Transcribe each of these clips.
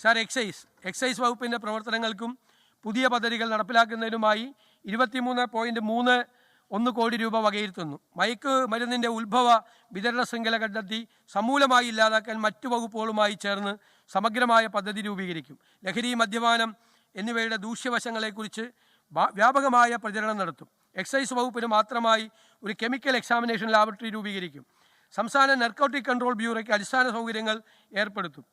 Sir, excise വകുപ്പിൻ്റെ പ്രവർത്തനങ്ങൾക്കും പുതിയ പദ്ധതികൾ നടപ്പിലാക്കുന്നതിനുമായി 23.31 കോടി രൂപ വകയിരുത്തുന്നു. മയക്കുമരുന്നിൻ്റെ ഉത്ഭവ വിതരണ ശൃംഖല കണ്ടെത്തി സമൂലമായി ഇല്ലാതാക്കാൻ മറ്റു വകുപ്പുകളുമായി ചേർന്ന് സമഗ്രമായ പദ്ധതി രൂപീകരിക്കും. ലഹരി, മദ്യപാനം എന്നിവയുടെ ദൂഷ്യവശങ്ങളെക്കുറിച്ച് വ്യാപകമായ പ്രചരണം നടത്തും. എക്സൈസ് വകുപ്പിന് മാത്രമായി ഒരു കെമിക്കൽ എക്സാമിനേഷൻ ലാബറട്ടറി രൂപീകരിക്കും. സംസ്ഥാന നാർക്കോട്ടിക് കൺട്രോൾ ബ്യൂറോയ്ക്ക് അടിസ്ഥാന സൗകര്യങ്ങൾ ഏർപ്പെടുത്തും.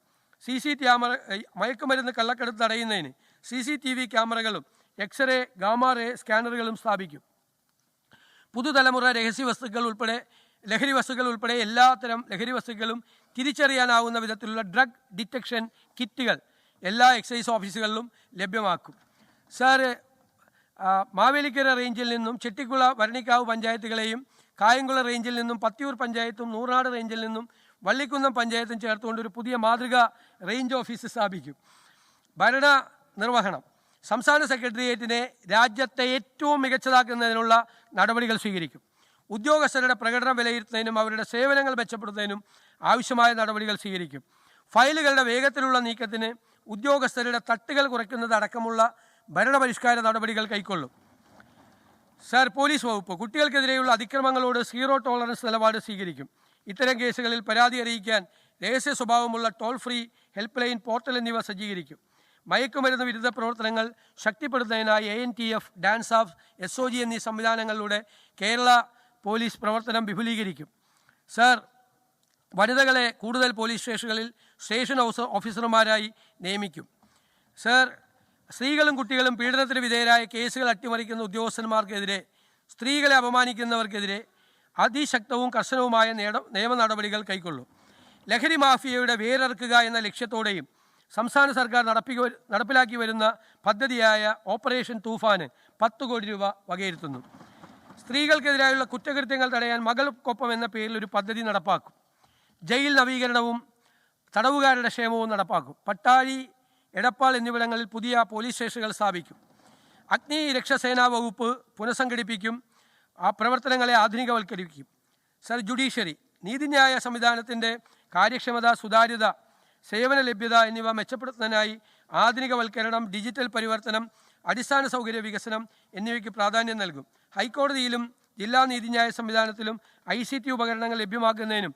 മയക്കുമരുന്ന് കള്ളക്കടത്ത് തടയുന്നതിന് CCTV ക്യാമറകളും എക്സ്റേ, ഗാമ റേ സ്കാനറുകളും സ്ഥാപിക്കും. പുതുതലമുറ ലഹരി വസ്തുക്കൾ ഉൾപ്പെടെ എല്ലാത്തരം ലഹരി വസ്തുക്കളും തിരിച്ചറിയാനാവുന്ന വിധത്തിലുള്ള ഡ്രഗ് ഡിറ്റക്ഷൻ കിറ്റുകൾ എല്ലാ എക്സൈസ് ഓഫീസുകളിലും ലഭ്യമാക്കും. സാർ, മാവേലിക്കര റേഞ്ചിൽ നിന്നും ചെട്ടിക്കുള, വരണിക്കാവ് പഞ്ചായത്തുകളെയും കായംകുളം റേഞ്ചിൽ നിന്നും പത്തിയൂർ പഞ്ചായത്തും നൂർനാട് റേഞ്ചിൽ നിന്നും വള്ളിക്കുന്നം പഞ്ചായത്തും ചേർത്തുകൊണ്ട് ഒരു പുതിയ മാതൃക റേഞ്ച് ഓഫീസ് സ്ഥാപിക്കും. ഭരണ നിർവഹണം. സംസ്ഥാന സെക്രട്ടേറിയറ്റിനെ രാജ്യത്തെ ഏറ്റവും മികച്ചതാക്കുന്നതിനുള്ള നടപടികൾ സ്വീകരിക്കും. ഉദ്യോഗസ്ഥരുടെ പ്രകടനം വിലയിരുത്തുന്നതിനും അവരുടെ സേവനങ്ങൾ മെച്ചപ്പെടുത്തുന്നതിനും ആവശ്യമായ നടപടികൾ സ്വീകരിക്കും. ഫയലുകളുടെ വേഗത്തിലുള്ള നീക്കത്തിന് ഉദ്യോഗസ്ഥരുടെ തട്ടുകൾ കുറയ്ക്കുന്നത് അടക്കമുള്ള ഭരണപരിഷ്കാര നടപടികൾ കൈക്കൊള്ളും. സാർ, പോലീസ് വകുപ്പ് കുട്ടികൾക്കെതിരെയുള്ള അതിക്രമങ്ങളോട് സീറോ ടോളറൻസ് നിലപാട് സ്വീകരിക്കും. ഇത്തരം കേസുകളിൽ പരാതി അറിയിക്കാൻ രഹസ്യ സ്വഭാവമുള്ള toll free helpline portal എന്നിവ സജ്ജീകരിക്കും. മയക്കുമരുന്ന് വിരുദ്ധ പ്രവർത്തനങ്ങൾ ശക്തിപ്പെടുത്തുന്നതിനായി ANTF, ഡാൻസാഫ്, SOG എന്നീ സംവിധാനങ്ങളിലൂടെ കേരള പോലീസ് പ്രവർത്തനം വിപുലീകരിക്കും. സാർ, വനിതകളെ കൂടുതൽ പോലീസ് സ്റ്റേഷനുകളിൽ സ്റ്റേഷൻ ഓഫീസർമാരായി നിയമിക്കും. സാർ, സ്ത്രീകളും കുട്ടികളും പീഡനത്തിന് വിധേയരായ കേസുകൾ അട്ടിമറിക്കുന്ന ഉദ്യോഗസ്ഥന്മാർക്കെതിരെ, സ്ത്രീകളെ അപമാനിക്കുന്നവർക്കെതിരെ അതിശക്തവും കർശനവുമായ നിയമ നടപടികൾ കൈക്കൊള്ളും. ലഹരി മാഫിയയുടെ വേരറുക്കുക എന്ന ലക്ഷ്യത്തോടെയും സംസ്ഥാന സർക്കാർ നടപ്പിലാക്കി വരുന്ന പദ്ധതിയായ ഓപ്പറേഷൻ തൂഫാന് 10 കോടി രൂപ വകയിരുത്തുന്നു. സ്ത്രീകൾക്കെതിരായുള്ള കുറ്റകൃത്യങ്ങൾ തടയാൻ മകൾക്കൊപ്പം എന്ന പേരിൽ ഒരു പദ്ധതി നടപ്പാക്കും. ജയിൽ നവീകരണവും തടവുകാരുടെ ക്ഷേമവും നടപ്പാക്കും. പട്ടാഴി, എടപ്പാൾ എന്നിവിടങ്ങളിൽ പുതിയ പോലീസ് സ്റ്റേഷനുകൾ സ്ഥാപിക്കും. അഗ്നിരക്ഷാസേനാ വകുപ്പ് പുനഃസംഘടിപ്പിക്കും. ആ പ്രവർത്തനങ്ങളെ ആധുനികവൽക്കരിക്കും. Sir, judiciary. നീതിന്യായ സംവിധാനത്തിൻ്റെ കാര്യക്ഷമത, സുതാര്യത, സേവന ലഭ്യത എന്നിവ മെച്ചപ്പെടുത്തുന്നതിനായി ആധുനികവൽക്കരണം, ഡിജിറ്റൽ പരിവർത്തനം, അടിസ്ഥാന സൗകര്യ വികസനം എന്നിവയ്ക്ക് പ്രാധാന്യം നൽകും. ഹൈക്കോടതിയിലും ജില്ലാ നീതിന്യായ സംവിധാനത്തിലും ICT ഉപകരണങ്ങൾ ലഭ്യമാക്കുന്നതിനും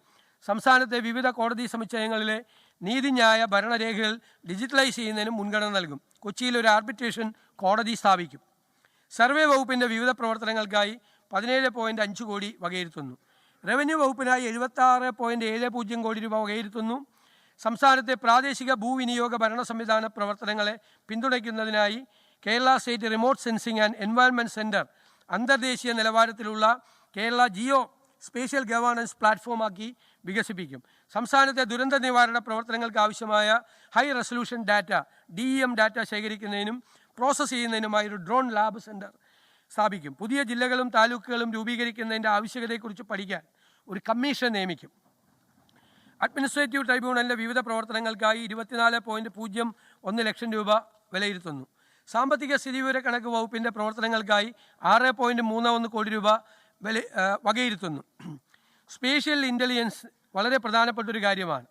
സംസ്ഥാനത്തെ വിവിധ കോടതി സമുച്ചയങ്ങളിലെ നീതിന്യായ ഭരണരേഖകൾ ഡിജിറ്റലൈസ് ചെയ്യുന്നതിനും മുൻഗണന നൽകും. കൊച്ചിയിൽ ഒരു ആർബിട്രേഷൻ കോടതി സ്ഥാപിക്കും. സർവേ വകുപ്പിൻ്റെ വിവിധ പ്രവർത്തനങ്ങൾക്കായി 17.5 കോടി വകയിരുത്തുന്നു. റവന്യൂ വകുപ്പിനായി 76.70 കോടി രൂപ വകയിരുത്തുന്നു. സംസ്ഥാനത്തെ പ്രാദേശിക ഭൂവിനിയോഗ ഭരണ സംവിധാന പ്രവർത്തനങ്ങളെ പിന്തുണയ്ക്കുന്നതിനായി Kerala State Remote Sensing and Environment Centre അന്തർദേശീയ നിലവാരത്തിലുള്ള കേരള ജിയോ സ്പേഷ്യൽ ഗവേണൻസ് പ്ലാറ്റ്ഫോമാക്കി വികസിപ്പിക്കും. സംസ്ഥാനത്തെ ദുരന്ത നിവാരണ പ്രവർത്തനങ്ങൾക്ക് ആവശ്യമായ high resolution data DEM data ശേഖരിക്കുന്നതിനും പ്രോസസ്സ് ചെയ്യുന്നതിനുമായി ഒരു ഡ്രോൺ ലാബ് സെൻറ്റർ സ്ഥാപിക്കും. പുതിയ ജില്ലകളും താലൂക്കുകളും രൂപീകരിക്കുന്നതിൻ്റെ ആവശ്യകതയെക്കുറിച്ച് പഠിക്കാൻ ഒരു കമ്മീഷൻ നിയമിക്കും. അഡ്മിനിസ്ട്രേറ്റീവ് ട്രൈബ്യൂണലിൻ്റെ വിവിധ പ്രവർത്തനങ്ങൾക്കായി 24.01 ലക്ഷം രൂപ വിലയിരുത്തുന്നു. സാമ്പത്തിക സ്ഥിതിവിവര കണക്ക് വകുപ്പിൻ്റെ പ്രവർത്തനങ്ങൾക്കായി 6.31 കോടി രൂപ വകയിരുത്തുന്നു. സ്പേഷ്യൽ ഇൻ്റലിജൻസ് വളരെ പ്രധാനപ്പെട്ടൊരു കാര്യമാണ്.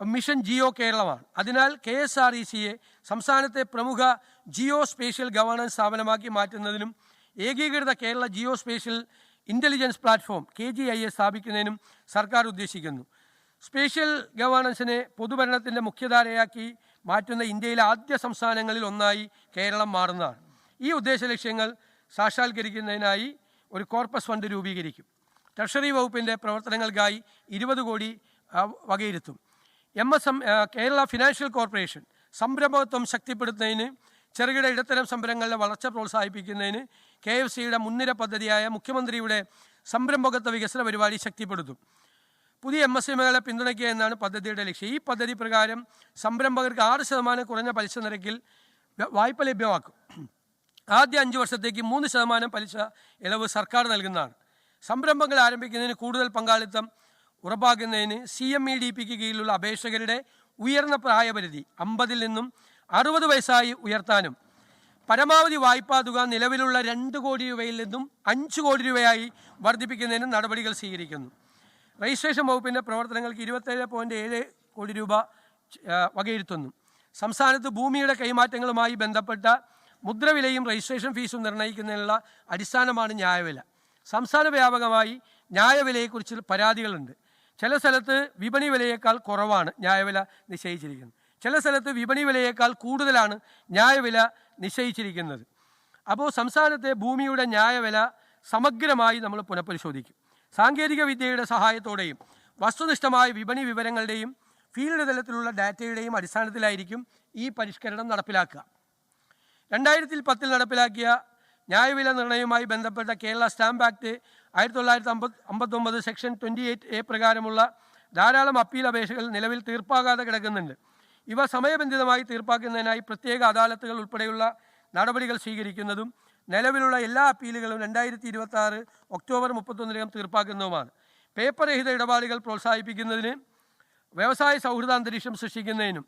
മിഷൻ ജിയോ കേരളമാണ്. അതിനാൽ KSRECയെ സംസ്ഥാനത്തെ പ്രമുഖ ജിയോ സ്പേഷ്യൽ ഗവേണൻസ് സ്ഥാപനമാക്കി മാറ്റുന്നതിനും ഏകീകൃത Kerala Jio spatial intelligence platform KGIS സ്ഥാപിക്കുന്നതിനും സർക്കാർ ഉദ്ദേശിക്കുന്നു. സ്പേഷ്യൽ ഗവേണൻസിനെ പൊതുഭരണത്തിൻ്റെ മുഖ്യധാരയാക്കി മാറ്റുന്ന ഇന്ത്യയിലെ ആദ്യ സംസ്ഥാനങ്ങളിൽ ഒന്നായി കേരളം മാറുന്നതാണ്. ഈ ഉദ്ദേശ ലക്ഷ്യങ്ങൾ സാക്ഷാത്കരിക്കുന്നതിനായി ഒരു കോർപ്പസ് ഫണ്ട് രൂപീകരിക്കും. ട്രഷറി വകുപ്പിൻ്റെ പ്രവർത്തനങ്ങൾക്കായി 20 കോടി വകയിരുത്തും. കേരള ഫിനാൻഷ്യൽ കോർപ്പറേഷൻ സംരംഭകത്വം ശക്തിപ്പെടുത്തുന്നതിന്, ചെറുകിട ഇടത്തരം സംരംഭങ്ങളുടെ വളർച്ച പ്രോത്സാഹിപ്പിക്കുന്നതിന് KFCയുടെ മുൻനിര പദ്ധതിയായ മുഖ്യമന്ത്രിയുടെ സംരംഭകത്വ വികസന പരിപാടി ശക്തിപ്പെടുത്തും. പുതിയ MSMEകളെ പിന്തുണയ്ക്കുക എന്നാണ് പദ്ധതിയുടെ ലക്ഷ്യം. ഈ പദ്ധതി പ്രകാരം സംരംഭകർക്ക് 6% കുറഞ്ഞ പലിശ നിരക്കിൽ വായ്പ ലഭ്യമാക്കും. ആദ്യ 5 വർഷത്തേക്ക് 3% പലിശ ഇളവ് സർക്കാർ നൽകുന്നതാണ്. സംരംഭങ്ങൾ ആരംഭിക്കുന്നതിന് കൂടുതൽ പങ്കാളിത്തം ഉറപ്പാക്കുന്നതിന് CMEDPക്ക് കീഴിലുള്ള അപേക്ഷകരുടെ ഉയർന്ന പ്രായപരിധി 50 നിന്നും 60 വയസ്സായി ഉയർത്താനും പരമാവധി വായ്പാ തുക നിലവിലുള്ള 2 കോടി രൂപയിൽ നിന്നും 5 കോടി രൂപയായി വർദ്ധിപ്പിക്കുന്നതിനും നടപടികൾ സ്വീകരിക്കുന്നു. രജിസ്ട്രേഷൻ വകുപ്പിൻ്റെ പ്രവർത്തനങ്ങൾക്ക് 27.7 കോടി രൂപ വകയിരുത്തുന്നു. സംസ്ഥാനത്ത് ഭൂമിയുടെ കൈമാറ്റങ്ങളുമായി ബന്ധപ്പെട്ട മുദ്രവിലയും രജിസ്ട്രേഷൻ ഫീസും നിർണ്ണയിക്കുന്നതിനുള്ള അടിസ്ഥാനമാണ് ന്യായവില. സംസ്ഥാന വ്യാപകമായി ന്യായവിലയെക്കുറിച്ച് പരാതികളുണ്ട്. ചില സ്ഥലത്ത് വിപണി വിലയേക്കാൾ കുറവാണ് ന്യായവില നിശ്ചയിച്ചിരിക്കുന്നത്, ചില സ്ഥലത്ത് വിപണി വിലയേക്കാൾ കൂടുതലാണ് ന്യായവില നിശ്ചയിച്ചിരിക്കുന്നത്. അപ്പോൾ സംസ്ഥാനത്തെ ഭൂമിയുടെ ന്യായവില സമഗ്രമായി നമ്മൾ പുനഃപരിശോധിക്കും. സാങ്കേതിക വിദ്യയുടെ സഹായത്തോടെയും വസ്തുനിഷ്ഠമായ വിപണി വിവരങ്ങളുടെയും ഫീൽഡ് തലത്തിലുള്ള ഡാറ്റയുടെയും അടിസ്ഥാനത്തിലായിരിക്കും ഈ പരിഷ്കരണം നടപ്പിലാക്കുക. 2010 നടപ്പിലാക്കിയ ന്യായവില നിർണ്ണയവുമായി ബന്ധപ്പെട്ട Kerala stamp act 1959 section 28A പ്രകാരമുള്ള ധാരാളം അപ്പീൽ അപേക്ഷകൾ നിലവിൽ തീർപ്പാകാതെ കിടക്കുന്നുണ്ട്. ഇവ സമയബന്ധിതമായി തീർപ്പാക്കുന്നതിനായി പ്രത്യേക അദാലത്തുകൾ ഉൾപ്പെടെയുള്ള നടപടികൾ സ്വീകരിക്കുന്നതും നിലവിലുള്ള എല്ലാ അപ്പീലുകളും 2026 ഒക്ടോബർ 31 തീർപ്പാക്കുന്നതുമാണ്. പേപ്പർ രഹിത ഇടപാടുകൾ പ്രോത്സാഹിപ്പിക്കുന്നതിന് വ്യവസായ സൗഹൃദ അന്തരീക്ഷം സൃഷ്ടിക്കുന്നതിനും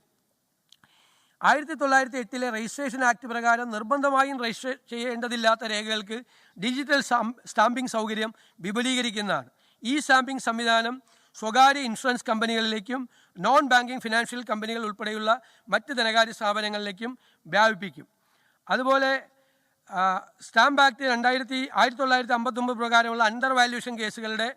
1908 രജിസ്ട്രേഷൻ ആക്ട് പ്രകാരം നിർബന്ധമായും രജിസ്റ്റർ ചെയ്യേണ്ടതില്ലാത്ത രേഖകൾക്ക് ഡിജിറ്റൽ സ്റ്റാമ്പിംഗ് സൗകര്യം വിപുലീകരിക്കുന്നതാണ്. ഈ സ്റ്റാമ്പിംഗ് സംവിധാനം സ്വകാര്യ ഇൻഷുറൻസ് കമ്പനികളിലേക്കും നോൺ ബാങ്കിങ് ഫിനാൻഷ്യൽ കമ്പനികൾ ഉൾപ്പെടെയുള്ള മറ്റ് ധനകാര്യ സ്ഥാപനങ്ങളിലേക്കും വ്യാപിപ്പിക്കും. അതുപോലെ സ്റ്റാമ്പ് ആക്ട് 1959 പ്രകാരമുള്ള അണ്ടർ വാല്യൂഷൻ കേസുകളുടെ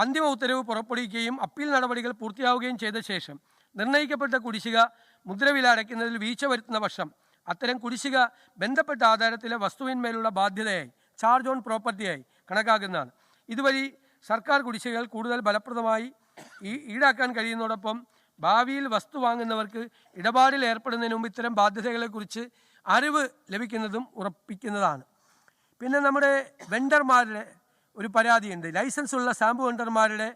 അന്തിമ ഉത്തരവ് പുറപ്പെടുവിക്കുകയും അപ്പീൽ നടപടികൾ പൂർത്തിയാവുകയും ചെയ്ത ശേഷം നിർണ്ണയിക്കപ്പെട്ട കുടിശ്ശിക മുദ്രവില അടയ്ക്കുന്നതിൽ വീഴ്ച വരുത്തുന്ന പക്ഷം അത്തരം കുടിശ്ശിക ബന്ധപ്പെട്ട ആധാരത്തിലെ വസ്തുവിന്മേലുള്ള ബാധ്യതയായി ചാർജ് ഓൺ പ്രോപ്പർട്ടിയായി കണക്കാക്കുന്നതാണ്. ഇതുവഴി സർക്കാർ കുടിശ്ശികകൾ കൂടുതൽ ഫലപ്രദമായി ഈടാക്കാൻ കഴിയുന്നതോടൊപ്പം ഭാവിയിൽ വസ്തു വാങ്ങുന്നവർക്ക് ഇടപാടിൽ ഏർപ്പെടുന്നതിന് മുമ്പ് ഇത്തരം ബാധ്യതകളെക്കുറിച്ച് അറിവ് ലഭിക്കുന്നതും ഉറപ്പിക്കുന്നതാണ്. പിന്നെ നമ്മുടെ വെണ്ടർമാരുടെ ഒരു പരാതിയുണ്ട്. ലൈസൻസ് ഉള്ള സ്റ്റാമ്പ് വെണ്ടർമാരുടെ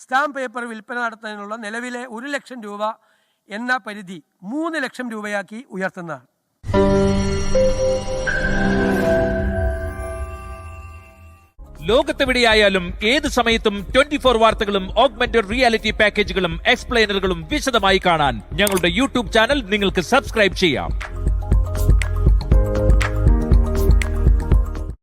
സ്റ്റാമ്പ് പേപ്പർ വിൽപ്പന നടത്തുന്നതിനുള്ള നിലവിലെ 1 ലക്ഷം രൂപ എന്ന പരിധി 3 ലക്ഷം രൂപയാക്കി ഉയർത്തുന്നതാണ്. ലോകത്തെവിടെയായാലും ഏത് സമയത്തും 24 വാർത്തകളും ഓഗ്മെന്റഡ് റിയാലിറ്റി പാക്കേജുകളും എക്സ്പ്ലെയിനറുകളും വിശദമായി കാണാൻ ഞങ്ങളുടെ യൂട്യൂബ് ചാനൽ നിങ്ങൾക്ക് സബ്സ്ക്രൈബ് ചെയ്യാം.